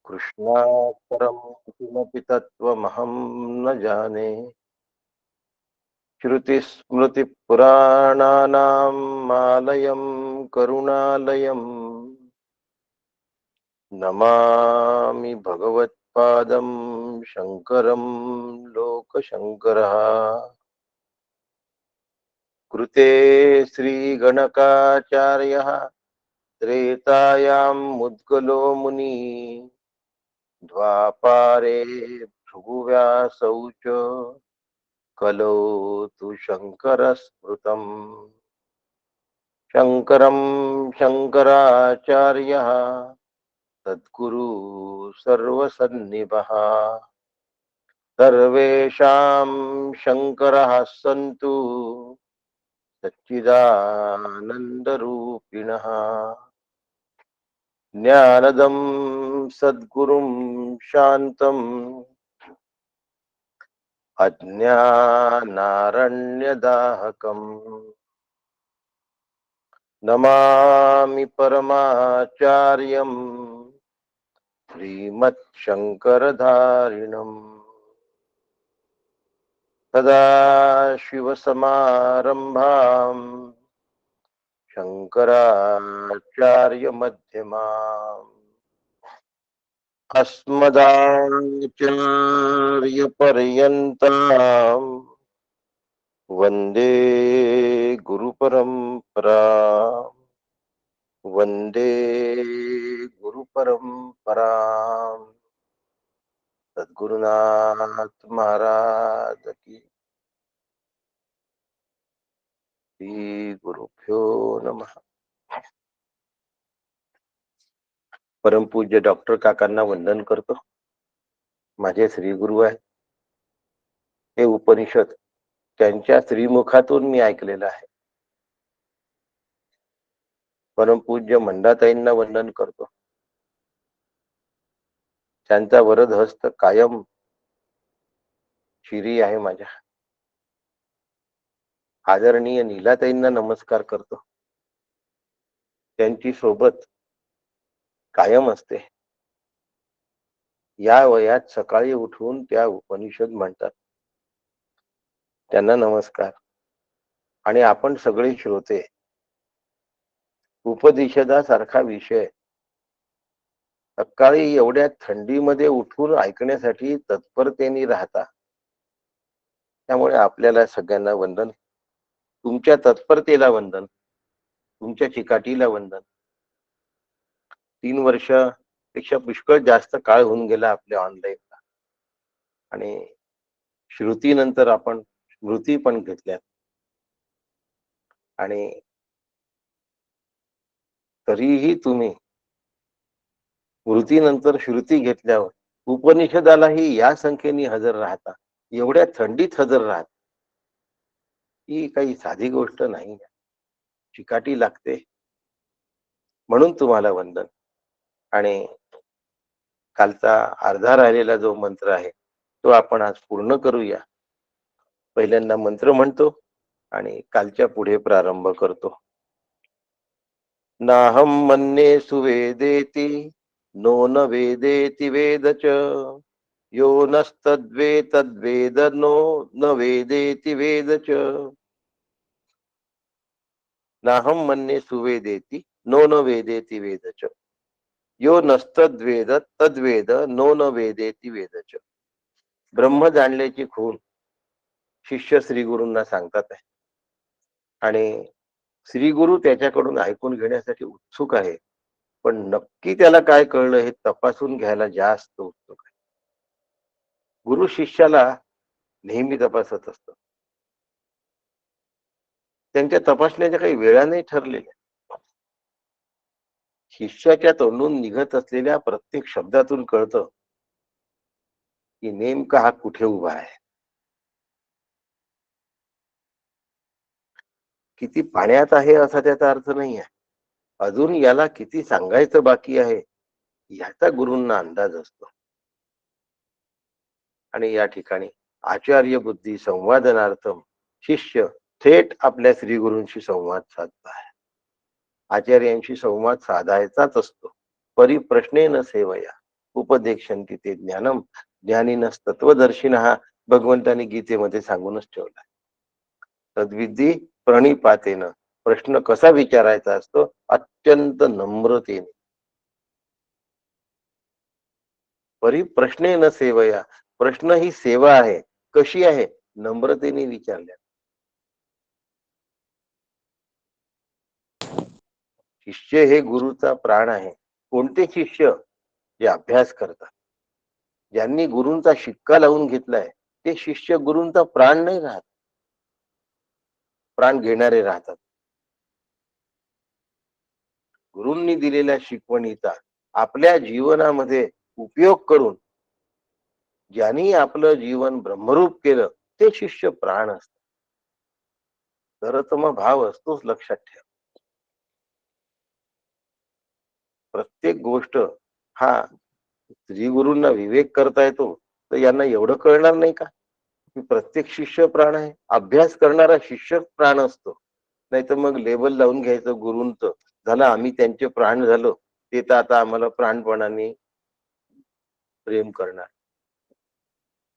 कृष्णात् परं किमपि तत्त्वमहं न जाने। श्रुतिस्मृतिपुराणानाम् आलयं करुणालयम् नमामि भगवत्पादं शङ्करं लोकशङ्करः। कृते श्रीगणकाचार्यः त्रेतायां मुद्गलो मुनि द्वापारे भृगुव्यासौ च कलौ तु शङ्करस्मृतम्। शङ्करं शङ्कराचार्यः सद्गुरु सर्वसन्निभः। सर्वेषां शङ्करः सन्तु सच्चिदानन्दरूपिणः। ज्ञानदं सद्गुरुं शान्तम् अज्ञानारण्यदाहकम् नमामि परमाचार्यं श्रीमत्शङ्करधारिणम्। सदाशिवसमारम्भाम् शङ्कराचार्यमध्यमाम् अस्मदाचार्यपर्यन्ताम् वन्दे गुरुपरम्पराम्। वन्दे गुरुपरम्पराम्। सद्गुरुनाथ महाराज की। श्री गुरुभ्यो नमः। परमपूज्य डॉक्टर काकांना वंदन करतो. माझे श्री गुरु आहे. हे उपनिषद त्यांच्या श्रीमुखातून मी ऐकलेलं आहे. परमपूज्य मंडाताईंना वंदन करतो. त्यांचा वरद हस्त कायम शिरी आहे माझ्या. आदरणीय नीलाताईंना नमस्कार करतो. त्यांची सोबत कायम असते. या वयात सकाळी उठून त्या उपनिषद म्हणतात, त्यांना नमस्कार. आणि आपण सगळे श्रोते उपनिषदासारखा विषय सकाळी एवढ्या थंडीमध्ये उठून ऐकण्यासाठी तत्परतेने राहता. त्यामुळे आपल्याला सगळ्यांना वंदन. तुमच्या तत्परतेला वंदन, तुमच्या चिकाटीला वंदन. 3 वर्षापेक्षा पुष्कळ जास्त काळ होऊन गेला आपल्या ऑनलाईनला. आणि श्रुतीनंतर आपण स्मृती पण घेतल्या. आणि तरीही तुम्ही स्मृतीनंतर श्रुती घेतल्यावर उपनिषदालाही या संख्येने हजर राहता. एवढ्या थंडीत हजर राहता. ही काही साधी गोष्ट नाही. चिकाटी लागते. म्हणून तुम्हाला वंदन. आणि कालचा अर्धा राहिलेला जो मंत्र आहे तो आपण आज पूर्ण करूया. पहिल्यांदा मंत्र म्हणतो आणि कालच्या पुढे प्रारंभ करतो. नाहं मन्ये सुवेदेति नो न वेदेति वेद च यो नस्तद्वेतद्वेद नो न वेदेति वेद च. नाहं मन्ये सुवेदेति नो न वेदेति वेद च यो नस्तद्वेद तद्वेद नो न वेदेति वेद च. ब्रह्म जाणल्याची खूण शिष्य श्री गुरूंना सांगतात आहे. आणि श्री गुरु त्याच्याकडून ऐकून घेण्यासाठी उत्सुक आहे. पण नक्की त्याला काय कळलं हे तपासून घ्यायला जास्त उत्सुक आहे. गुरु शिष्याला नेहमी तपासत असतो. त्यांच्या तपासण्याच्या काही वेळा नाही ठरलेल्या. शिष्याच्या तोंडून निघत असलेल्या प्रत्येक शब्दातून कळतं की नेमका हा कुठे उभा आहे. किती पाण्यात आहे असा त्याचा अर्थ नाही आहे. अजून याला किती सांगायचं बाकी आहे याचा गुरूंना अंदाज असतो. आणि या ठिकाणी आचार्य बुद्धी संवादनार्थम शिष्य थेट आपल्या श्री गुरूंशी संवाद साधत आहे. आचार्यांशी संवाद साधायचाच असतो. परिप्रश्नेन सेवया. उपदेक्षन्ति ते ज्ञानम ज्ञानिनस्तत्वदर्शिनः भगवंतांनी गीतेमध्ये सांगूनच ठेवला. तद्विधी प्रणिपातेन. प्रश्न कसा विचारायचा असतो? अत्यंत नम्रतेने. परिप्रश्नेन सेवया. प्रश्न ही सेवा आहे. कशी आहे? नम्रतेने विचारल्या. शिष्य हे गुरुचा प्राण आहे. कोणते शिष्य? जे अभ्यास करतात, ज्यांनी गुरूंचा शिक्का लावून घेतलाय, ते शिष्य गुरूंचा प्राण नाही राहत, प्राण घेणारे राहतात. गुरूंनी दिलेल्या शिकवणीचा आपल्या जीवनामध्ये उपयोग करून ज्यांनी आपलं जीवन ब्रह्मरूप केलं, ते शिष्य प्राण असत. तरतम भाव असतोच, लक्षात ठेव. प्रत्येक गोष्ट हा श्री गुरूंना विवेक करता येतो, तर यांना एवढं कळणार नाही का की प्रत्येक शिष्य प्राण आहे? अभ्यास करणारा शिष्य प्राण असतो. नाही तर मग लेबल लावून घ्यायचं गुरूंचं, झालं आम्ही त्यांचे प्राण झालो, ते तर आता आम्हाला प्राणपणाने प्रेम करणार.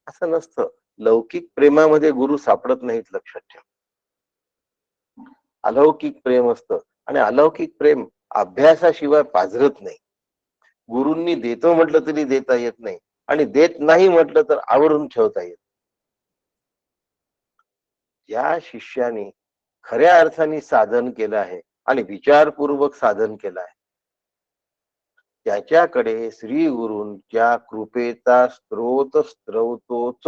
असं नसतं. लौकिक प्रेमामध्ये गुरु सापडत नाहीत, लक्षात ठेव. अलौकिक प्रेम असतं, आणि अलौकिक प्रेम अभ्यासाशिवाय पाझरत नाही. गुरूंनी देतो म्हटलं तरी देता येत नाही, आणि देत नाही म्हटलं तर आवरून ठेवता येत. या शिष्याने खऱ्या अर्थाने साधन केलं आहे आणि विचारपूर्वक साधन केलं आहे, त्याच्याकडे श्री गुरूंच्या कृपेचा स्त्रोत स्त्रवतोच.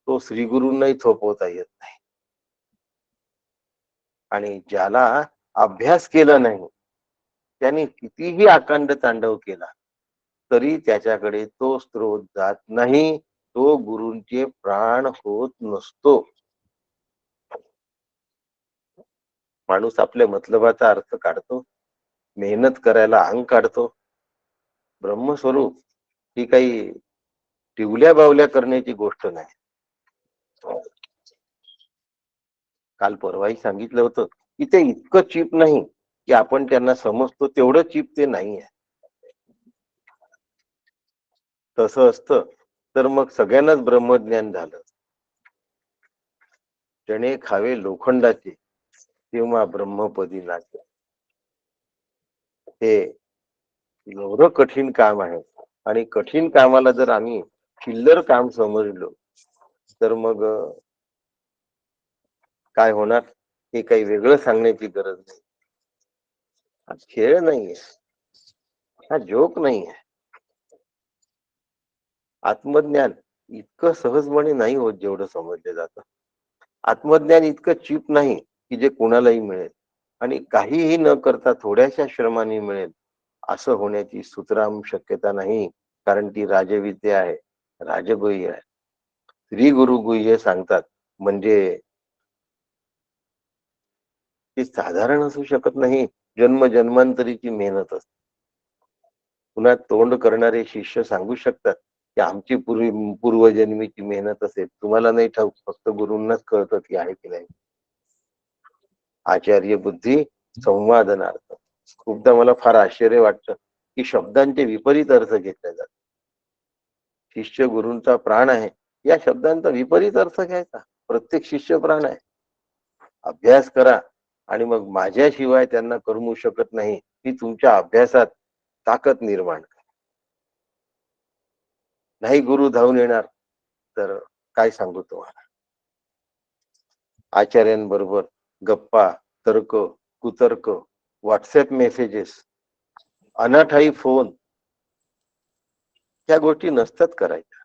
तो श्री गुरूंनाही थोपवता येत नाही. आणि ज्याला अभ्यास केला नाही, त्याने कितीही अखंड तांडव केला तरी त्याच्याकडे तो स्त्रोत जात नाही. तो गुरूंचे प्राण होत नसतो. माणूस आपल्या मतलबाचा अर्थ काढतो, मेहनत करायला अंग काढतो. ब्रह्मस्वरूप ही काही टिवल्या बावल्या करण्याची गोष्ट नाही. काल परवाही सांगितलं होतं की ते इतकं चीप नाही की आपण त्यांना समजतो तेवढं चीप ते नाही आहे. तसं असतं तर मग सगळ्यांनाच ब्रह्मज्ञान झालं. जणे खावे लोखंडाचे तेव्हा ब्रह्मपदी नाचे. हे एवढं कठीण काम आहे, आणि कठीण कामाला जर आम्ही चिल्लर काम समजलो तर मग काय होणार हे काही वेगळं सांगण्याची गरज नाही. हा खेळ नाहीये, हा जोक नाहीये. आत्मज्ञान इतकं सहजपणे नाही होत जेवढं समजलं जातं. आत्मज्ञान इतकं चीप नाही की जे कोणालाही मिळेल, आणि काहीही न करता थोड्याशा श्रमाने मिळेल असं होण्याची सुतराम शक्यता नाही. कारण ती राजविद्या आहे, राजगुह्य आहे. श्री गुरु गुह्य सांगतात म्हणजे ती साधारण असू शकत नाही. जन्म जन्मांतरीची मेहनत असते. पुन्हा तोंड करणारे शिष्य सांगू शकतात की आमची पूर्वजन्मीची मेहनत असेल. तुम्हाला नाही ठाऊक, फक्त गुरूंनाच कळतं की आहे की नाही. आचार्य बुद्धी संवादनार्थ. खूपदा मला फार आश्चर्य वाटतं की शब्दांचे विपरीत अर्थ घेतले जातात. शिष्य गुरूंचा प्राण आहे या शब्दांचा विपरीत अर्थ घ्यायचा. प्रत्येक शिष्य प्राण आहे. अभ्यास करा आणि मग माझ्याशिवाय त्यांना करमू शकत नाही ही तुमच्या अभ्यासात ताकद निर्माण करा. नाही गुरु धावून येणार तर काय सांगू तुम्हाला. आचार्यांबरोबर गप्पा, तर्क, कुतर्क, व्हॉट्सअप मेसेजेस, अनाठाई फोन, ह्या गोष्टी नसतात करायच्या.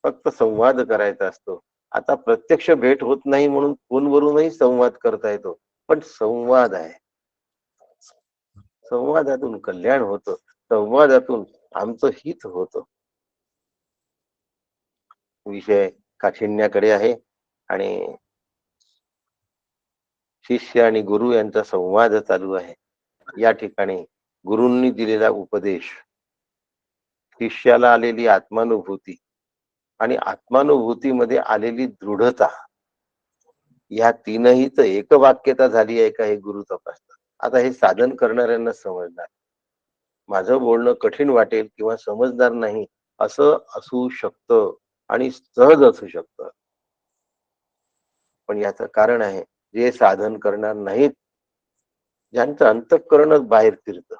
फक्त संवाद करायचा असतो. आता प्रत्यक्ष भेट होत नाही म्हणून फोनवरूनही संवाद करता येतो, पण संवाद आहे. संवादातून कल्याण होतं, संवादातून आमचं हित होतं. विषय काठिण्याकडे आहे, आणि शिष्य आणि गुरु यांचा संवाद चालू आहे. या ठिकाणी गुरूंनी दिलेला उपदेश, शिष्याला आलेली आत्मानुभूती आणि आत्मानुभूतीमध्ये आलेली दृढता, या तीनही तर एक वाक्यता झाली आहे का हे गुरु तपासतात. आता हे साधन करणाऱ्यांना समजणार. माझं बोलणं कठीण वाटेल किंवा समजदार नाही असं असू शकतं आणि सहज असू शकतं. पण याचं कारण आहे, जे साधन करणार नाहीत, ज्यांचं अंतःकरणच बाहेर फिरतं.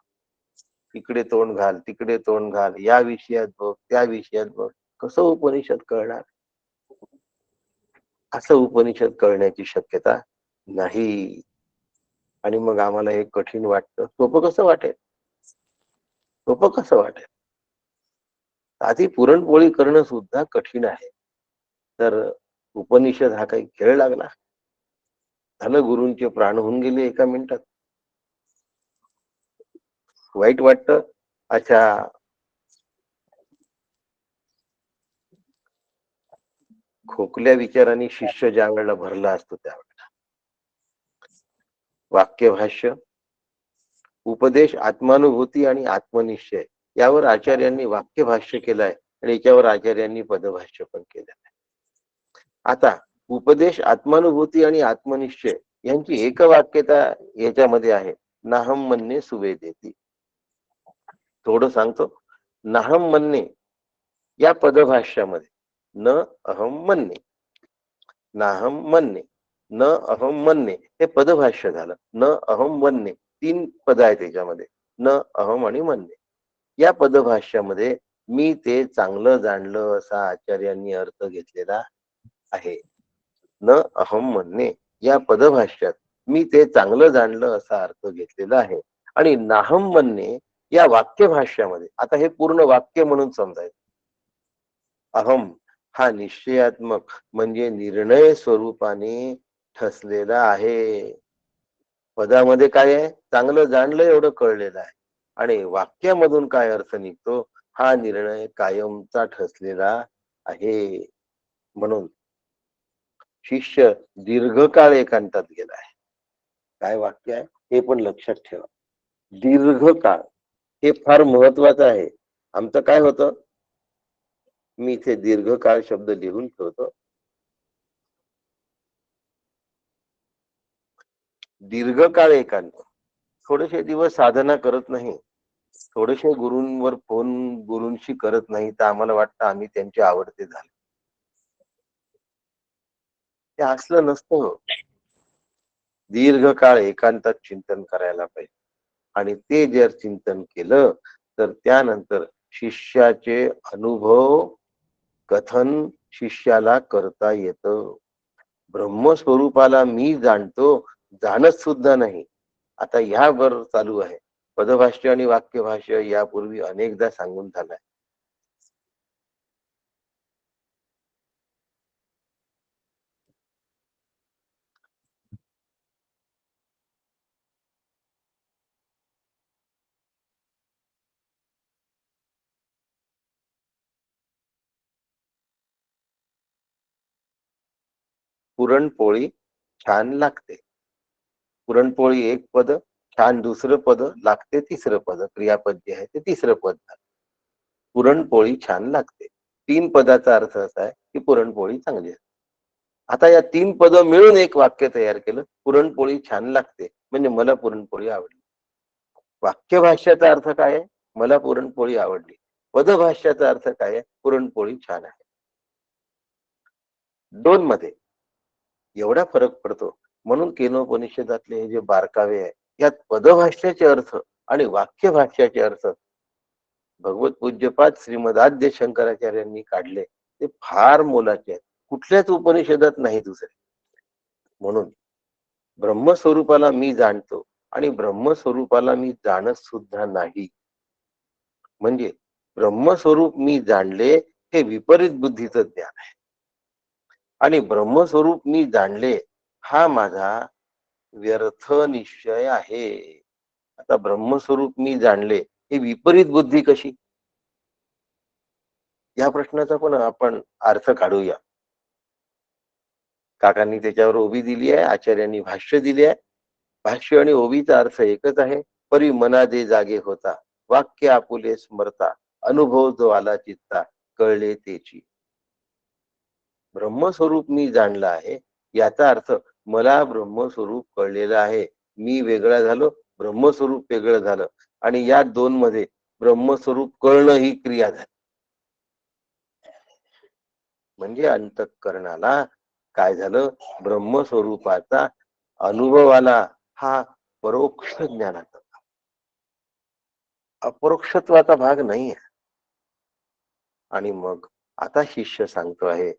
इकडे तोंड घाल, तिकडे तोंड घाल, या विषयात बघ, त्या विषयात बघ. कसं उपनिषद कळणार? असं उपनिषद कळण्याची शक्यता नाही. आणि मग आम्हाला हे कठीण वाटतं. सोपं कसं वाटेल? सोपं कसं वाटेल? साधी पुरणपोळी करणं सुद्धा कठीण आहे. तर उपनिषद हा काही खेळ लागला? झालं गुरूंचे प्राण होऊन गेले एका मिनिटात. वाईट वाटतं. अच्छा, खोकल्या विचारांनी शिष्य ज्यावेळेला भरला असतो त्यावेळेला. वाक्यभाष्य, उपदेश, आत्मानुभूती आणि आत्मनिश्चय यावर आचार्यांनी वाक्यभाष्य केलंय आणि याच्यावर आचार्यांनी पदभाष्य पण केलं. आता उपदेश, आत्मानुभूती आणि आत्मनिश्चय यांची एकवाक्यता याच्यामध्ये आहे. नाहम म्हणणे सुवेदेती. थोडं सांगतो. नाहम म्हणणे या पदभाष्यामध्ये न अहम म्हणणे, नाहम म्हणणे, न अहम म्हणणे हे पदभाष्य झालं. न अहम म्हणणे 3 पद आहेत त्याच्यामध्ये. न अहम आणि म्हणणे. या पदभाष्यामध्ये मी ते चांगलं जाणलं असा आचार्यांनी अर्थ घेतलेला आहे. न अहम म्हणणे या पदभाष्यात मी ते चांगलं जाणलं असा अर्थ घेतलेला आहे. आणि नाहम म्हणणे या वाक्यभाष्यामध्ये, आता हे पूर्ण वाक्य म्हणून समजायचं. अहम हा निश्चयात्मक म्हणजे निर्णय स्वरूपाने ठसलेला आहे. पदामध्ये काय आहे? चांगलं जाणलं एवढं कळलेलं आहे. आणि वाक्यामधून काय अर्थ निघतो? हा निर्णय कायमचा ठसलेला आहे. म्हणून शिष्य दीर्घकाळ एकांतात गेलाय. काय वाक्य आहे हे पण लक्षात ठेवा. दीर्घकाळ हे फार महत्वाचं आहे. आमचं काय होतं, मी इथे दीर्घकाळ शब्द लिहून ठेवतो. दीर्घकाळ एकांत, थोडेसे दिवस साधना करत नाही, थोडेसे गुरूंवर फोन गुरूंशी करत नाही, तर आम्हाला वाटतं आम्ही त्यांचे आवडते झाले. ते असलं नसतं. दीर्घकाळ एकांतात चिंतन करायला पाहिजे. आणि ते जर चिंतन केलं तर त्यानंतर शिष्याचे अनुभव कथन शिष्याला करता येतं. ब्रह्मस्वरूपाला मी जाणतो, जाणत सुद्धा नाही. आता ह्यावर चालू आहे. पदभाष्य आणि वाक्यभाष्य यापूर्वी अनेकदा सांगून झालाय. पुरणपोळी छान लागते. पुरणपोळी एक पद, छान दुसरं पद, लागते तिसरं पद. क्रियापद जे आहे ते तिसरं पद झालं. पुरणपोळी छान लागते. 3 पदाचा अर्थ असा आहे की पुरणपोळी चांगली आहे. आता या 3 पद मिळून एक वाक्य तयार केलं. पुरणपोळी छान लागते म्हणजे मला पुरणपोळी आवडली. वाक्यभाष्याचा अर्थ काय आहे? मला पुरणपोळी आवडली. पदभाष्याचा अर्थ काय आहे? पुरणपोळी छान आहे. 2 मध्ये एवढा फरक पडतो. म्हणून केनोपनिषदातले हे जे बारकावे आहे, यात पदभाष्याचे अर्थ आणि वाक्यभाष्याचे अर्थ भगवत पूज्यपाद श्रीमद आद्य शंकराचार्यांनी काढले. ते फार मोलाचे आहेत. कुठल्याच उपनिषदात नाही दुसरे. म्हणून ब्रह्मस्वरूपाला मी जाणतो आणि ब्रह्मस्वरूपाला मी जाणत सुद्धा नाही. म्हणजे ब्रह्मस्वरूप मी जाणले हे विपरीत बुद्धीचं ज्ञान आहे. आणि ब्रह्मस्वरूप मी जाणले हा माझा व्यर्थ निश्चय आहे. आता ब्रह्मस्वरूप मी जाणले ही विपरीत बुद्धी कशी? या प्रश्नाचा पण आपण अर्थ काढूया. काकांनी त्याच्यावर ओवी दिली आहे, आचार्यांनी भाष्य दिले आहे. भाष्य आणि ओवीचा अर्थ एकच आहे. परी मना दे जागे होता, वाक्य आपुले स्मरता, अनुभव जो आला चित्ता, कळले तेची. ब्रह्मस्वरूप मी जाणलं आहे याचा अर्थ मला ब्रह्मस्वरूप कळलेलं आहे. मी वेगळा झालो, ब्रह्मस्वरूप वेगळं झालं आणि या दोन मध्ये ब्रह्मस्वरूप कळणं ही क्रिया झाली. म्हणजे अंतःकरणाला काय झालं, ब्रह्मस्वरूपाचा अनुभव आला. हा परोक्ष ज्ञानाचा, अपरोक्षत्वाचा भाग नाही आहे. आणि मग आता शिष्य सांगतो आहे,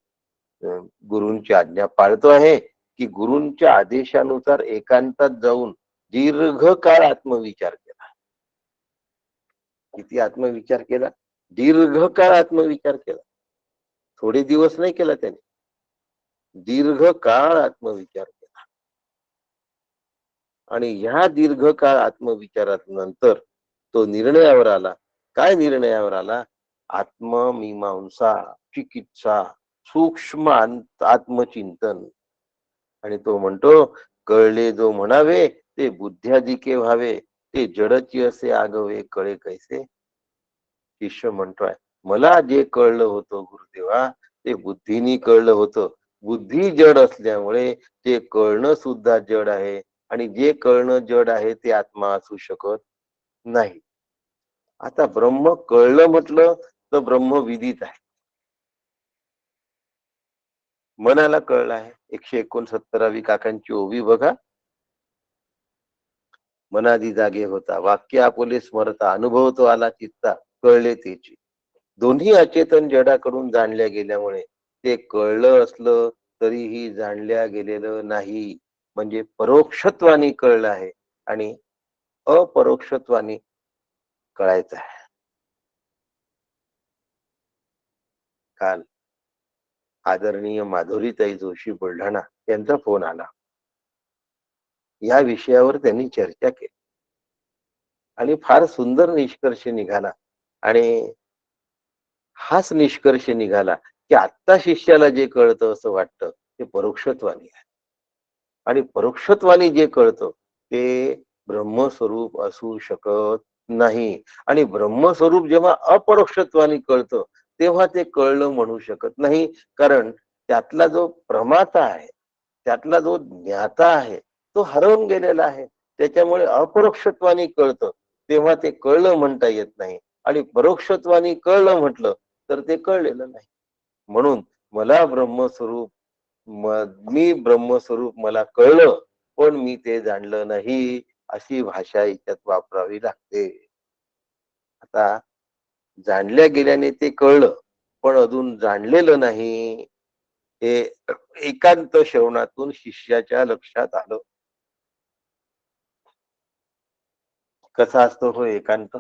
गुरूंची आज्ञा पाळतो आहे, की गुरूंच्या आदेशानुसार एकांतात जाऊन दीर्घकाळ आत्मविचार केला. किती आत्मविचार केला? दीर्घकाळ आत्मविचार केला. थोडे दिवस नाही केला त्याने, दीर्घकाळ आत्मविचार केला. आणि ह्या दीर्घकाळ आत्मविचारात नंतर तो निर्णयावर आला. काय निर्णयावर आला? आत्ममीमांसा, चिकित्सा, सूक्ष्म आत्मचिंतन. आणि तो म्हणतो, कळले जो म्हणावे ते बुद्ध्याधिके व्हावे, ते जडची असे आगवे कळे कैसे. शिष्य म्हणतोय, मला जे कळलं होतं गुरुदेवा, ते बुद्धीनी कळलं होतं. बुद्धी जड असल्यामुळे ते कळणं सुद्धा जड आहे, आणि जे कळणं जड आहे ते आत्मा असू शकत नाही. आता ब्रह्म कळलं म्हटलं तर ब्रह्म विदित आहे, मनाला कळलं आहे. 169वी काकांची ओवी बघा. मनादी जागे होता, वाक्य आपुले स्मरता, अनुभव तो आला चित्ता, कळले तेची. दोन्ही अचेतन जडाकडून जाणल्या गेल्यामुळे ते कळलं असलं तरीही जाणल्या गेलेलं नाही. म्हणजे परोक्षत्वाने कळलं आहे आणि अपरोक्षत्वाने कळायचं आहे. काल आदरणीय माधुरीताई जोशी बुलढाणा यांचा फोन आला. या विषयावर त्यांनी चर्चा केली आणि फार सुंदर निष्कर्ष निघाला. आणि हाच निष्कर्ष निघाला की आत्ता शिष्याला जे कळतं असं वाटतं ते परोक्षत्वानी आहे, आणि परोक्षत्वानी जे कळतं ते ब्रह्मस्वरूप असू शकत नाही. आणि ब्रह्मस्वरूप जेव्हा अपरोक्षत्वानी कळतं तेव्हा ते कळलं म्हणू शकत नाही. कारण त्यातला जो प्रमाता आहे, त्यातला जो ज्ञाता आहे, तो हरवून गेलेला आहे. त्याच्यामुळे अपरोक्षत्वानी कळतं तेव्हा ते कळलं म्हणता येत नाही. आणि परोक्षत्वानी कळलं म्हटलं तर ते कळलेलं नाही. म्हणून मला ब्रह्मस्वरूप, मी ब्रह्मस्वरूप मला कळलं, पण मी ते जाणलं नाही, अशी भाषा याच्यात वापरावी लागते. आता जाणल्या गेल्याने ते कळलं, पण अजून जाणलेलं नाही, हे एकांत श्रवणातून शिष्याच्या लक्षात आलं. कसा असतो हो एकांत?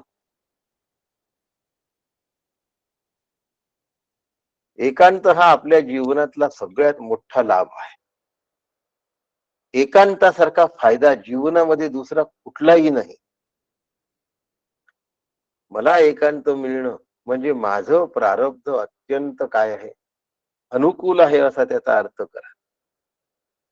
एकांत हा आपल्या जीवनातला सगळ्यात मोठा लाभ आहे. एकांतासारखा फायदा जीवनामध्ये दुसरा कुठलाही नाही. मला एकांत मिळणं म्हणजे माझं प्रारब्ध अत्यंत काय आहे, अनुकूल आहे असा त्याचा अर्थ करा.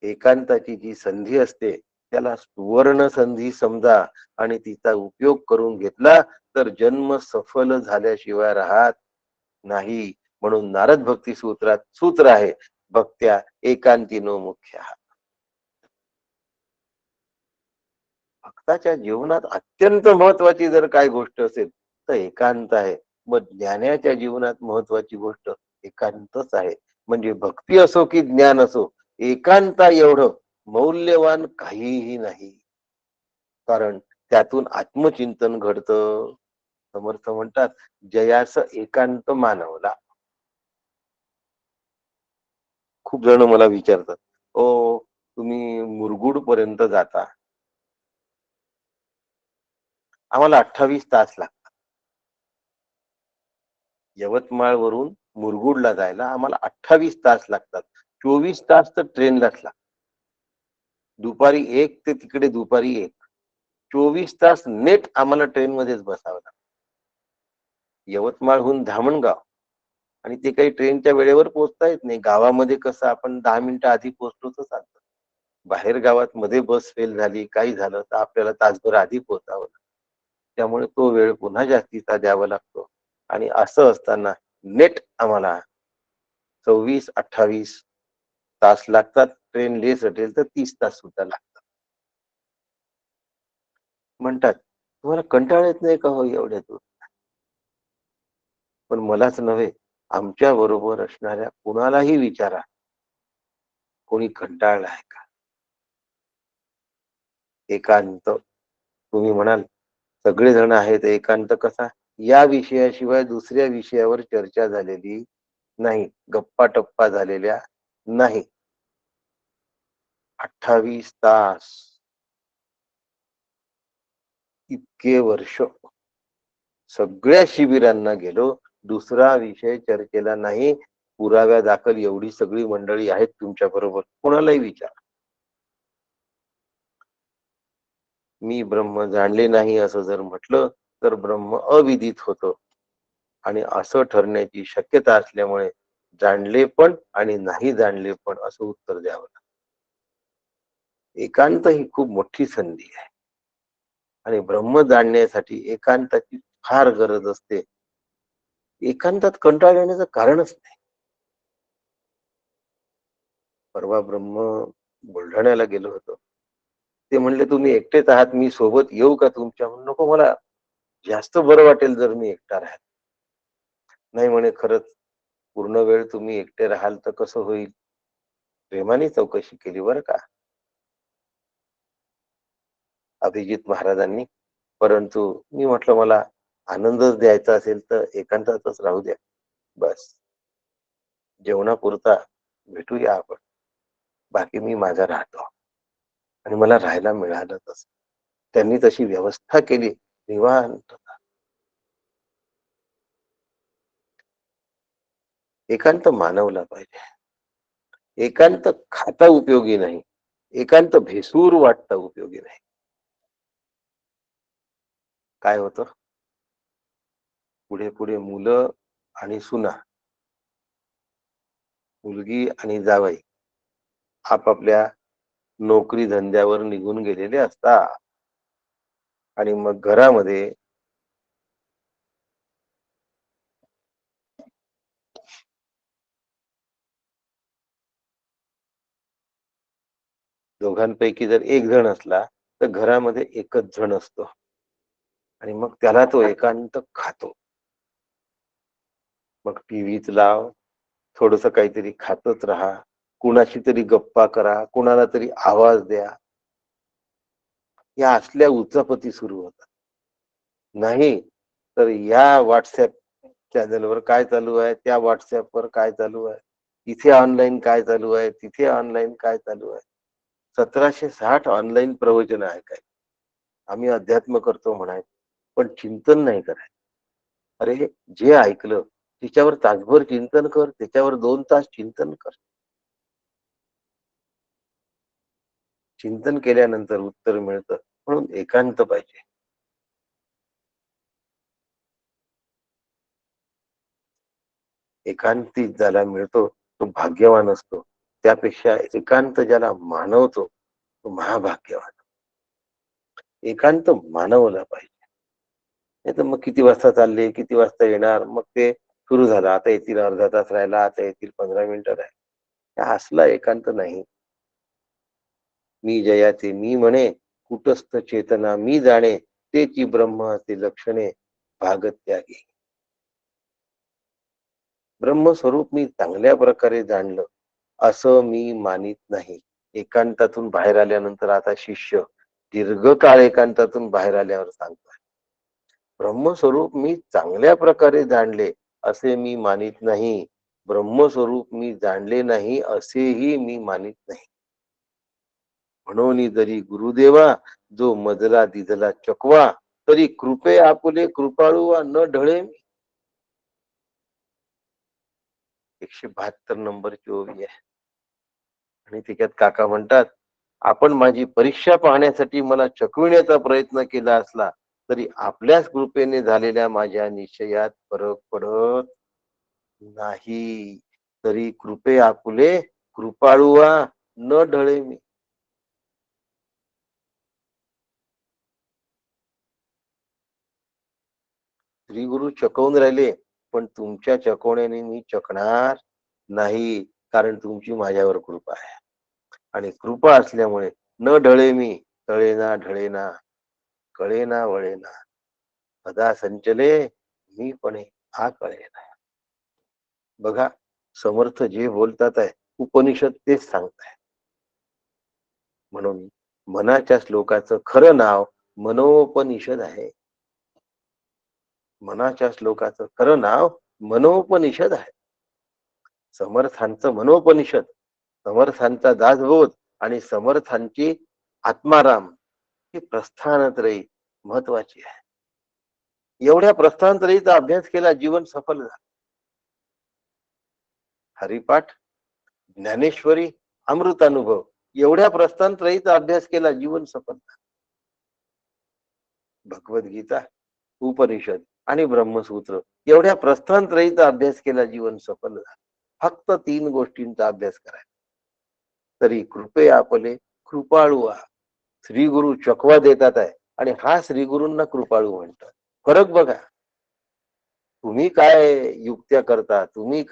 एकांताची जी संधी असते त्याला सुवर्ण संधी समजा, आणि तिचा उपयोग करून घेतला तर जन्म सफल झाल्याशिवाय राहत नाही. म्हणून नारद भक्ती सूत्रात सूत्र आहे, भक्त्या एकांतीनो मुख्य. भक्ताच्या जीवनात अत्यंत महत्वाची जर काय गोष्ट असेल तर एकांत आहे. मग ज्ञानाच्या जीवनात महत्वाची गोष्ट एकांतच आहे. म्हणजे भक्ती असो की ज्ञान असो, एकांता एवढं मौल्यवान काहीही नाही. कारण त्यातून आत्मचिंतन घडतं. समर्थ म्हणतात, जयास एकांत मानवला. खूप जण मला विचारतात, ओ तुम्ही मुरगुड पर्यंत जाता, आम्हाला 28 तास लागतात. यवतमाळ वरून मुरगुडला जायला आम्हाला 28 तास लागतात. 24 तास तर ट्रेनलाच लागतात. दुपारी 1 ते तिकडे दुपारी 1, 24 तास नेट आम्हाला ट्रेन मध्येच बसावं लागतं. यवतमाळहून धामणगाव, आणि ते काही ट्रेनच्या वेळेवर पोहोचता येत नाही. गावामध्ये कसं आपण 10 मिनिटं आधी पोहोचलो तर चालतं. बाहेर गावात मध्ये बस फेल झाली, काही झालं तर आपल्याला तासभर आधी पोहोचावं लागतं. त्यामुळे तो वेळ पुन्हा जास्तीचा द्यावा लागतो. आणि असं असताना नेट आम्हाला 24-28 तास लागतात. ट्रेन लेट असेल तर 30 तास सुद्धा लागतात. म्हणतात, "तुम्हाला कंटाळा येत नाही का हो एवढ्यातून?" पण मलाच नव्हे, आमच्या बरोबर असणाऱ्या कुणालाही विचारा, कोणी कंटाळला आहे का? एकांत तुम्ही म्हणाल, सगळेजण आहेत एकांत कसा? या विषयाशिवाय दुसऱ्या विषयावर चर्चा झालेली नाही. गप्पा-टप्पा झालेल्या नाही. 28 तास इतके वर्ष सगळ्या शिबिरांना गेलो. दुसरा विषय चर्चेला नाही. पुराव्यादाखल एवढी सगळी मंडळी आहेत तुमच्या बरोबर. कोणालाही विचारा. मी ब्रह्म जाणले नाही असं जर म्हटलं, तर ब्रह्म अविदित होतं आणि असं ठरण्याची शक्यता असल्यामुळे जाणले पण आणि नाही जाणले पण असं उत्तर द्यावं लागतं. एकांत ही खूप मोठी संधी आहे आणि ब्रह्म जाणण्यासाठी एकांताची फार गरज असते. एकांतात कंटाळा येण्याचं कारणच नाही. परवा बुलढाण्याला गेलो होतो. ते म्हणले, "तुम्ही एकटेच आहात, मी सोबत येऊ का तुमच्या?" म्हणलं, "नको मला जास्त बरं वाटेल जर मी एकटा राहिलो." नाही म्हणे, "खरंच पूर्ण वेळ तुम्ही एकटे राहाल तर कसं होईल?" प्रेमाने चौकशी केली बरं का अभिजित महाराजांनी. परंतु मी म्हटलं, "मला आनंदच द्यायचा असेल तर एकांतातच राहू द्या. बस जेवणापुरता भेटूया आपण. बाकी मी माझा राहतो." आणि मला राहायला मिळालं तसं. त्यांनी तशी व्यवस्था केली निवांत. एकांत मानवला पाहिजे. एकांत खाता उपयोगी नाही. एकांत भेसूर वाटता उपयोगी नाही. काय होतं? पुढे-पुढे मुलं आणि सुना, मुलगी आणि जावई आपापल्या नोकरी धंद्यावर निघून गेलेले असतात आणि मग घरामध्ये दोघांपैकी जर एक जण असला, तर घरामध्ये एकच जण असतो आणि मग त्याला तो एकांत खातो. मग टीव्हीच लाव, थोडंसं काहीतरी खातच राहा, कुणाशी तरी गप्पा करा, कुणाला तरी आवाज द्या. या असल्या उचापती सुरू होतात. नाही तर या WhatsApp चॅनलवर काय चालू आहे, त्या WhatsAppवर काय चालू आहे, इथे ऑनलाईन काय चालू आहे, तिथे ऑनलाईन काय चालू आहे. 1760 ऑनलाईन प्रवचन ऐकायची. आम्ही अध्यात्म करतो म्हणायचं, पण चिंतन नाही करायचं. अरे जे ऐकलं त्याच्यावर तासभर चिंतन कर, त्याच्यावर 2 तास चिंतन कर. चिंतन केल्यानंतर उत्तर मिळतं. म्हणून एकांत पाहिजे. एकांती ज्याला मिळतो तो भाग्यवान असतो. त्यापेक्षा एकांत ज्याला मानवतो तो महाभाग्यवान. एकांत मानवला पाहिजे. नाहीतर मग किती वाजता चालले, किती वाजता येणार, मग ते सुरू झालं. आता येतील अर्धा तास राहिला, आता येतील 15 मिनिटं राहिला. हा असला एकांत नाही. मी जयाचे मी म्हणे, कुटस्थ चेतना मी जाणे, तेची ब्रह्म ते लक्षणे भागत त्यागे. ब्रह्मस्वरूप मी चांगल्या प्रकारे जाणलं असं मी मानित नाही. एकांतातून बाहेर आल्यानंतर आता शिष्य दीर्घकाळ एकांतातून बाहेर आल्यावर सांगतोय, ब्रह्मस्वरूप मी चांगल्या प्रकारे जाणले असे मी मानित नाही. ब्रह्मस्वरूप मी जाणले नाही असेही मी मानित नाही. म्हणून जरी गुरुदेवा जो मजला दिजला चकवा, तरी कृपे आपुले कृपाळू वा न ढळे मी. 172 नंबरची ओवी आहे आणि त्याच्यात काका म्हणतात, आपण माझी परीक्षा पाहण्यासाठी मला चकविण्याचा प्रयत्न केला असला तरी आपल्याच कृपेने झालेल्या माझ्या निश्चयात फरक पडत नाही. तरी कृपे आपुले कृपाळुआ न ढळे मी. श्री गुरु चकवून राहिले, पण तुमच्या चकवण्याने मी चकणार नाही, कारण तुमची माझ्यावर कृपा आहे आणि कृपा असल्यामुळे न ढळे मी, तळेना ढळेना कळेना वळेना, सदा संचले मी पणे हा कळेना. बघा, समर्थ जे बोलतात आहे उपनिषद तेच सांगताय. म्हणून मनाच्या श्लोकाचं खरं नाव मनोपनिषद आहे. मनाच्या श्लोकाचं खरं नाव मनोपनिषद आहे. समर्थांचं मनोपनिषद, समर्थांचा दासबोध आणि समर्थांची आत्माराम ही प्रस्थानत्रयी महत्वाची आहे. एवढ्या प्रस्थानत्रयीचा अभ्यास केला, जीवन सफल झालं. हरिपाठ, ज्ञानेश्वरी, अमृतानुभव एवढ्या प्रस्थानत्रयीचा अभ्यास केला, जीवन सफल झालं. भगवद्गीता, उपनिषद आणि ब्रह्मसूत्र एवढ्या प्रस्थानत्रयीचा अभ्यास केला, जीवन सफल झालं. फक्त 3 गोष्टींचा अभ्यास करायचा. तरी कृपे आपले कृपाळू आहात. श्री गुरु चकवा देतात आहे आणि हा श्री गुरूंना कृपाळू म्हणतात. फरक बघा. तुम्ही काय युक्त्या करता, तुम्ही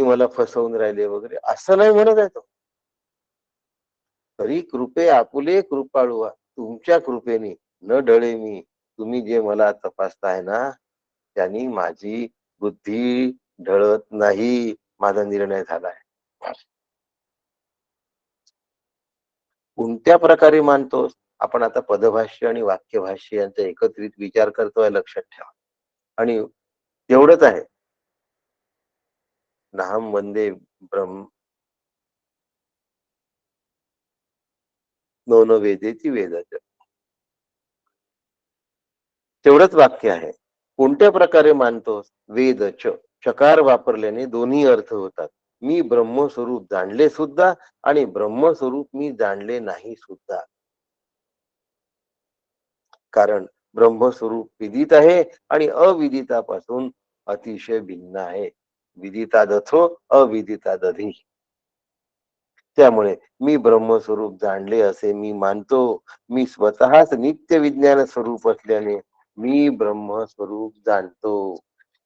मला फसवून राहिले वगैरे असं नाही म्हणत आहे तो. तरी कृपे आपुले कृपाळू आहात. तुमच्या कृपेने न ढळे मी. तुम्ही जे मला तपासताय ना, त्यांनी माझी बुद्धी ढळत नाही. माझा निर्णय झालाय. कोणत्या प्रकारे मानतोस? आपण आता पदभाष्य आणि वाक्यभाष्य यांचा एकत्रित विचार करतोय, लक्षात ठेवा. आणि तेवढंच आहे. नाहम वंदे ब्रह्म नो न वेदेती वेदाच, तेवढंच वाक्य आहे. कोणत्या प्रकारे मानतोस? वेदच, चकार वापरल्याने दोन्ही अर्थ होतात. मी ब्रह्मस्वरूप जाणले सुद्धा आणि ब्रह्मस्वरूप मी जाणले नाही सुद्धा. कारण ब्रह्मस्वरूप विदित आहे आणि अविदितापासून अतिशय भिन्न आहे. विदितादथो अविदितादधी. त्यामुळे मी ब्रह्मस्वरूप जाणले असे मी मानतो. मी स्वतःच नित्य विज्ञान स्वरूप असल्याने मी ब्रह्मस्वरूप जाणतो.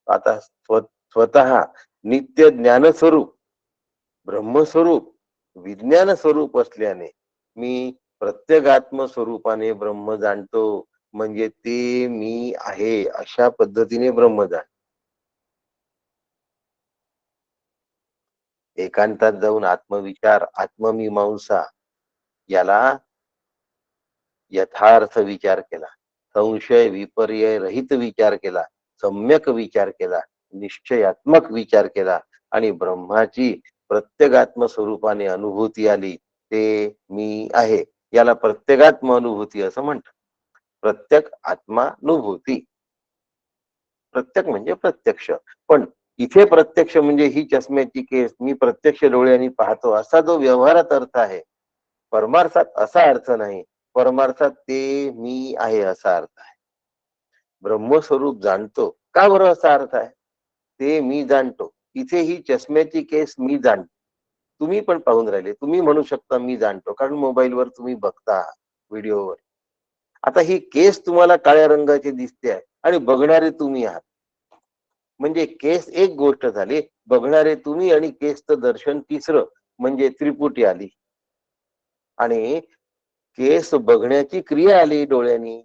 आता स्वतः नित्य ज्ञान स्वरूप, ब्रह्मस्वरूप, विज्ञान स्वरूप असल्याने मी प्रत्यगात्म स्वरूपाने ब्रह्म जाणतो. म्हणजे ते मी आहे अशा पद्धतीने ब्रह्म जाण. एकांतात जाऊन आत्मविचार, आत्ममीमांसा याला यथार्थ विचार केला, संशय विपर्यय रहित विचार केला, सम्यक विचार केला, निश्चयात्मक विचार केला आणि ब्रह्माची प्रत्यगात्म स्वरूपाने अनुभूती आली. ते मी आहे याला प्रत्यगात्म अनुभूती असं म्हणतात. प्रत्यक आत्मानुभूती. प्रत्यक म्हणजे प्रत्यक्ष. पण इथे प्रत्यक्ष म्हणजे ही चष्म्याची केस मी प्रत्यक्ष डोळ्यांनी पाहतो असा जो व्यवहारात अर्थ आहे, परमार्थात असा अर्थ नाही. परमार्थात ते मी आहे असा अर्थ आहे. ब्रह्मस्वरूप जाणतो का बरं असा अर्थ आहे? ते मी जाणतो. इथे ही चष्म्याची केस मी जाणतो. तुम्ही पण पाहून राहिले, तुम्ही म्हणू शकता मी जाणतो, कारण मोबाईलवर तुम्ही बघता, व्हिडिओवर. आता ही केस तुम्हाला काळ्या रंगाची दिसते आहे आणि बघणारे तुम्ही आहात. म्हणजे केस एक गोष्ट झाली, बघणारे तुम्ही आणि केसचं दर्शन तिसरं, म्हणजे त्रिपुटी आली. आणि केस बघण्याची क्रिया आली डोळ्यांनी.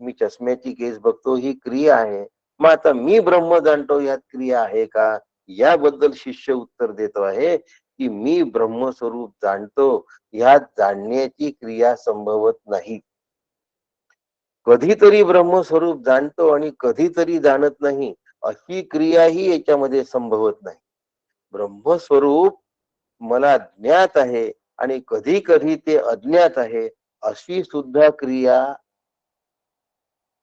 मी चष्म्याची केस बघतो ही क्रिया आहे. मग आता मी ब्रह्म जाणतो यात क्रिया आहे का? याबद्दल शिष्य उत्तर देतो आहे की मी ब्रह्मस्वरूप जाणतो ह्यात जाणण्याची क्रिया संभवत नाही. कधीतरी ब्रह्मस्वरूप जाणतो आणि कधीतरी जाणत नाही अशी क्रियाही याच्यामध्ये संभवत नाही. ब्रह्मस्वरूप मला ज्ञात आहे आणि कधी कधी ते अज्ञात आहे अशी सुद्धा क्रिया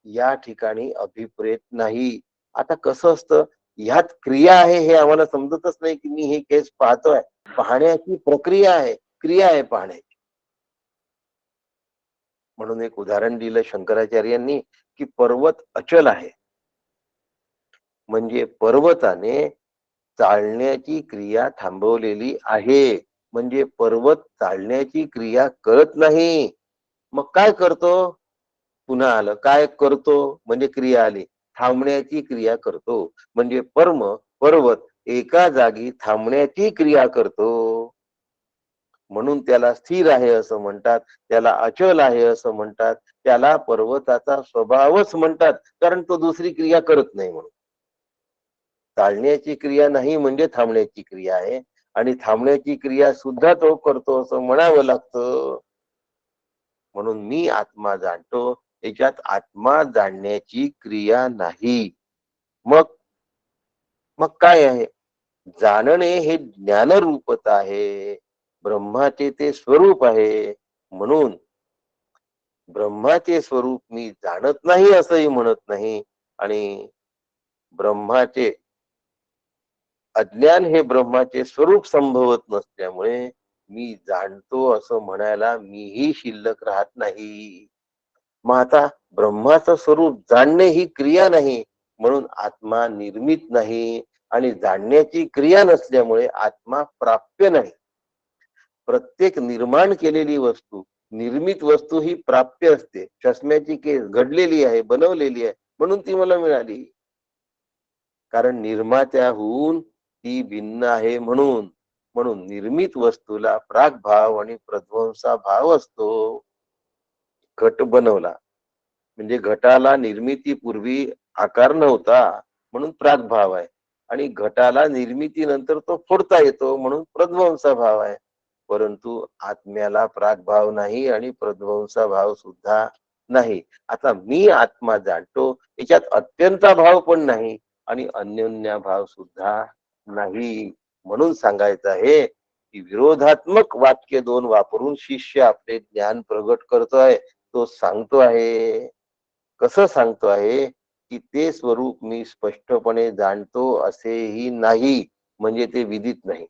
या ठिकाणी अभिप्रेत नाही. आता कसं असतं, ह्यात क्रिया आहे हे आम्हाला समजतच नाही की मी हे केस पाहतोय. पाहण्याची प्रक्रिया आहे, क्रिया आहे पाहण्याची. म्हणून एक उदाहरण दिलं शंकराचार्यांनी की पर्वत अचल आहे. म्हणजे पर्वताने चालण्याची क्रिया थांबवलेली आहे. म्हणजे पर्वत चालण्याची क्रिया करत नाही. मग काय करतो? पुन्हा आलं काय करतो म्हणजे क्रिया आली, थांबण्याची क्रिया करतो. म्हणजे पर्वत एका जागी थांबण्याची क्रिया करतो. म्हणून त्याला स्थिर आहे असं म्हणतात, त्याला अचल आहे असं म्हणतात, त्याला पर्वताचा स्वभावच म्हणतात, कारण तो दुसरी क्रिया करत नाही म्हणून. चालण्याची क्रिया नाही म्हणजे थांबण्याची क्रिया आहे, आणि थांबण्याची क्रिया सुद्धा तो करतो असं म्हणावं लागतं. म्हणून मी आत्मा जाणतो, याच्यात आत्मा जाणण्याची क्रिया नाही. मग मग काय आहे? जाणणे हे ज्ञानरूपता आहे, ब्रह्माचे ते स्वरूप आहे. म्हणून ब्रह्माचे स्वरूप मी जाणत नाही असंही म्हणत नाही, आणि ब्रह्माचे अज्ञान हे ब्रह्माचे स्वरूप संभवत नसल्यामुळे मी जाणतो असं म्हणायला मीही शिल्लक राहत नाही. मग आता ब्रह्माचं स्वरूप जाणणे ही क्रिया नाही, म्हणून आत्मा निर्मित नाही, आणि जाणण्याची क्रिया नसल्यामुळे आत्मा प्राप्य नाही. प्रत्येक निर्माण केलेली वस्तू, निर्मित वस्तू ही प्राप्य असते. चष्म्याची केस घडलेली आहे, बनवलेली आहे, म्हणून ती मला मिळाली. कारण निर्मात्याहून ती भिन्न आहे म्हणून. म्हणून निर्मित वस्तूला प्रागभाव आणि प्रध्वंसा भाव असतो. घट बनवला म्हणजे घटाला निर्मितीपूर्वी आकार नव्हता, म्हणून प्रागभाव आहे, आणि घटाला निर्मितीनंतर तो फोडता येतो म्हणून प्रध्वंसा भाव आहे. परंतु आत्म्याला प्रागभाव नाही आणि प्रध्वंसा भाव सुद्धा नाही. आता मी आत्मा जाणतो, याच्यात अत्यंता भाव पण नाही आणि अन्योन्या भाव सुद्धा नाही. म्हणून सांगायचं आहे की विरोधात्मक वाक्य दोन वापरून शिष्य आपले ज्ञान प्रगट करतोय. तो सांगतो आहे, कसं सांगतो आहे, की ते स्वरूप मी स्पष्टपणे जाणतो असेही नाही, म्हणजे ते विदित नाही.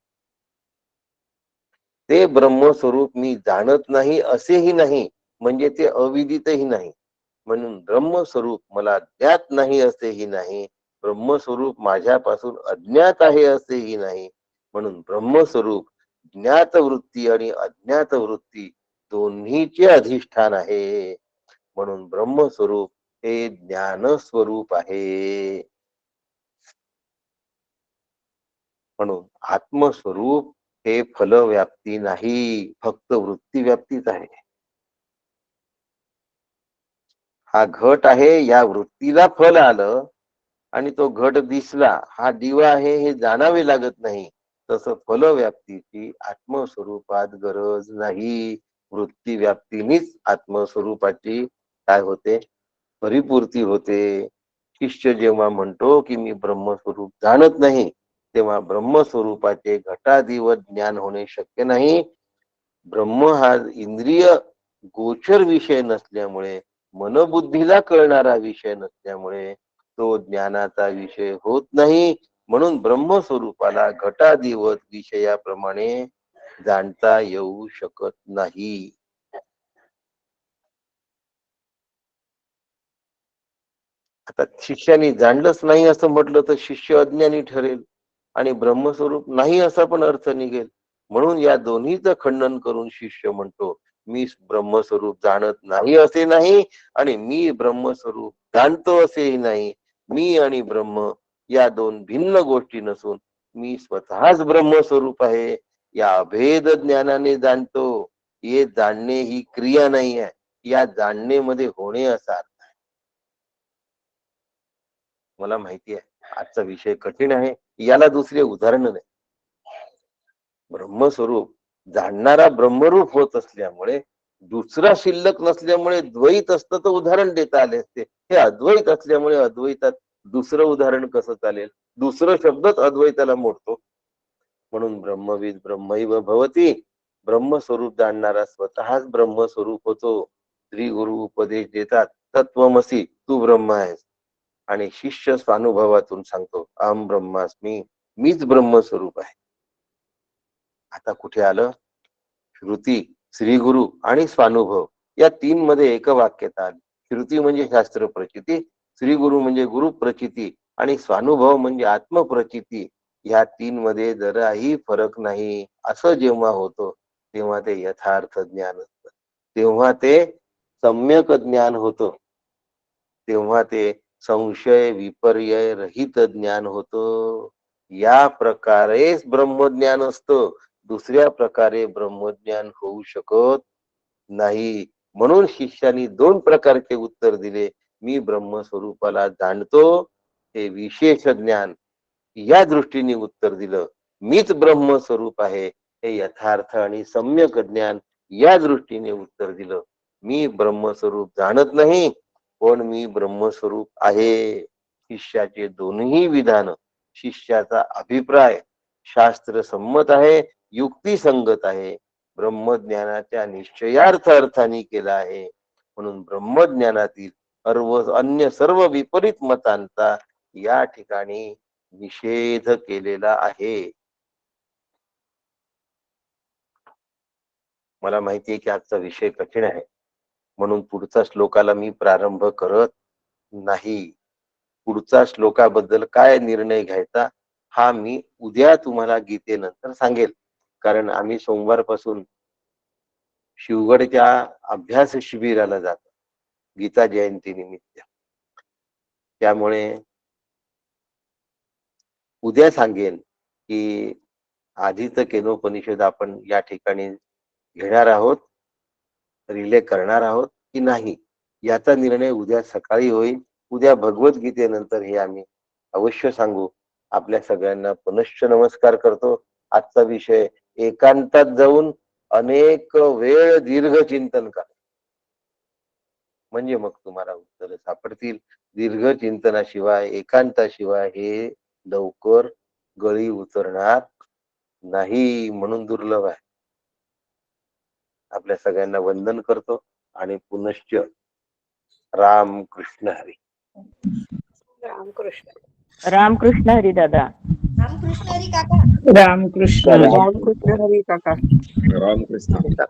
ते ब्रह्मस्वरूप मी जाणत नाही असेही नाही, म्हणजे ते अविदितही नाही. म्हणून ब्रह्मस्वरूप मला ज्ञात नाही असेही नाही, ब्रह्मस्वरूप माझ्यापासून अज्ञात आहे असेही नाही. म्हणून ब्रह्मस्वरूप ज्ञात वृत्ती आणि अज्ञात वृत्ती दोन्हीचे अधिष्ठान आहे. म्हणून ब्रह्मस्वरूप हे ज्ञान स्वरूप आहे. म्हणून आत्मस्वरूप हे फलव्याप्ती नाही, फक्त वृत्ती व्याप्तीच आहे. हा घट आहे, या वृत्तीला फल आलं आणि तो घट दिसला, हा दिवा आहे हे जाणावे लागत नाही. तसं फलव्याप्तीची आत्मस्वरूपात गरज नाही. वृत्ती व्याप्तीनीच आत्मस्वरूपाची काय होते, परिपूर्ती होते. शिष्य जेव्हा म्हणतो की मी ब्रह्मस्वरूप जाणत नाही, तेव्हा ब्रह्मस्वरूपाचे घटादिवत ज्ञान होणे शक्य नाही. ब्रह्म हा इंद्रिय गोचर विषय नसल्यामुळे, मनबुद्धीला कळणारा विषय नसल्यामुळे तो ज्ञानाचा विषय होत नाही. म्हणून ब्रह्मस्वरूपाला घटादिवत विषयाप्रमाणे जाणता येऊ शकत नाही. आता शिष्याने जाणलंच नाही असं म्हटलं तर शिष्य अज्ञानी ठरेल, आणि ब्रह्मस्वरूप नाही असा पण अर्थ निघेल. म्हणून या दोन्हीचं खंडन करून शिष्य म्हणतो, मी ब्रह्मस्वरूप जाणत नाही असे नाही, आणि मी ब्रह्मस्वरूप जाणतो असेही नाही. मी आणि ब्रह्म या दोन भिन्न गोष्टी नसून मी स्वतःच ब्रह्मस्वरूप आहे. या अभेद ज्ञानाने जाणतो. हे जाणणे ही क्रिया नाही आहे, या जाणणे मध्ये होणे असा. मला माहिती आहे आजचा विषय कठीण आहे, याला दुसरे उदाहरण नाही. ब्रह्मस्वरूप जाणणारा ब्रह्मरूप होत असल्यामुळे, दुसरा शिल्लक नसल्यामुळे द्वैत असतं तर उदाहरण देता आले असते. हे अद्वैत असल्यामुळे अद्वैतात दुसरं उदाहरण कसं चालेल? दुसरं शब्दच अद्वैताला मोडतो. म्हणून ब्रह्मविद ब्रह्मैव भवती, ब्रह्मस्वरूप जाणणारा स्वतःच ब्रह्मस्वरूप होतो. श्री गुरु उपदेश देतात, तत्वमसी तू ब्रह्म आहेस, आणि शिष्य स्वानुभवातून सांगतो अहम ब्रह्मास्मी, मीच ब्रह्मस्वरूप आहे. आता कुठे आलं? श्रुती, श्री गुरु आणि स्वानुभव या तीन मध्ये एक वाक्यता आली. श्रुती म्हणजे शास्त्र प्रचिती, श्री गुरु म्हणजे गुरु प्रचिती, आणि स्वानुभव म्हणजे आत्मप्रचिती. या तीन मध्ये जराही फरक नाही. असं जेव्हा होतं तेव्हा ते यथार्थ ज्ञान असतं, तेव्हा ते सम्यक ज्ञान होतं, तेव्हा ते संशय विपर्यय रहित ज्ञान होतं. या प्रकारेच ब्रह्मज्ञान असतं. दुसऱ्या प्रकारे ब्रह्मज्ञान होऊ शकत नाही. म्हणून शिष्यानी दोन प्रकारचे उत्तर दिले. मी ब्रह्मस्वरूपाला जाणतो हे विशेष ज्ञान या दृष्टीने उत्तर दिलं. मीच ब्रह्मस्वरूप आहे हे यथार्थ आणि सम्यक ज्ञान या दृष्टीने उत्तर दिलं. मी ब्रह्मस्वरूप जाणत नाही, पण मी ब्रह्मस्वरूप आहे. शिष्याचे दोन्ही विधान, शिष्याचा अभिप्राय शास्त्र संमत आहे, युक्तिसंगत आहे, ब्रह्मज्ञानाच्या निश्चयार्थ अर्थाने केला आहे. म्हणून ब्रह्मज्ञानातील अन्य सर्व विपरीत मतांचा या ठिकाणी निषेध केलेला आहे. मला माहिती आहे की आजचा विषय कठीण आहे, म्हणून पुढचा श्लोकाला मी प्रारंभ करत नाही. पुढचा श्लोकाबद्दल काय निर्णय घ्यायचा हा मी उद्या तुम्हाला गीतेनंतर सांगेल. कारण आम्ही सोमवारपासून शिवगडच्या अभ्यास शिबिराला जातो गीता जयंती निमित्त. त्यामुळे उद्या सांगेन की आधीच केनोपनिषद आपण या ठिकाणी घेणार आहोत, रिले करणार आहोत की नाही, याचा निर्णय उद्या सकाळी होईल. उद्या भगवद्गीतेनंतर हे आम्ही अवश्य सांगू. आपल्या सगळ्यांना पुनश्च नमस्कार करतो. आजचा विषय एकांतात जाऊन अनेक वेळ दीर्घ चिंतन करा, म्हणजे मग तुम्हाला उत्तर सापडतील. दीर्घ चिंतनाशिवाय, एकांताशिवाय हे लवकर गळी उतरणार नाही, म्हणून दुर्लभ आहे. आपल्या सगळ्यांना वंदन करतो आणि पुनश्च राम कृष्ण हरी. रामकृष्ण रामकृष्ण हरी दादा. रामकृष्ण हरी काका. रामकृष्ण रामकृष्ण हरी काका. रामकृष्ण.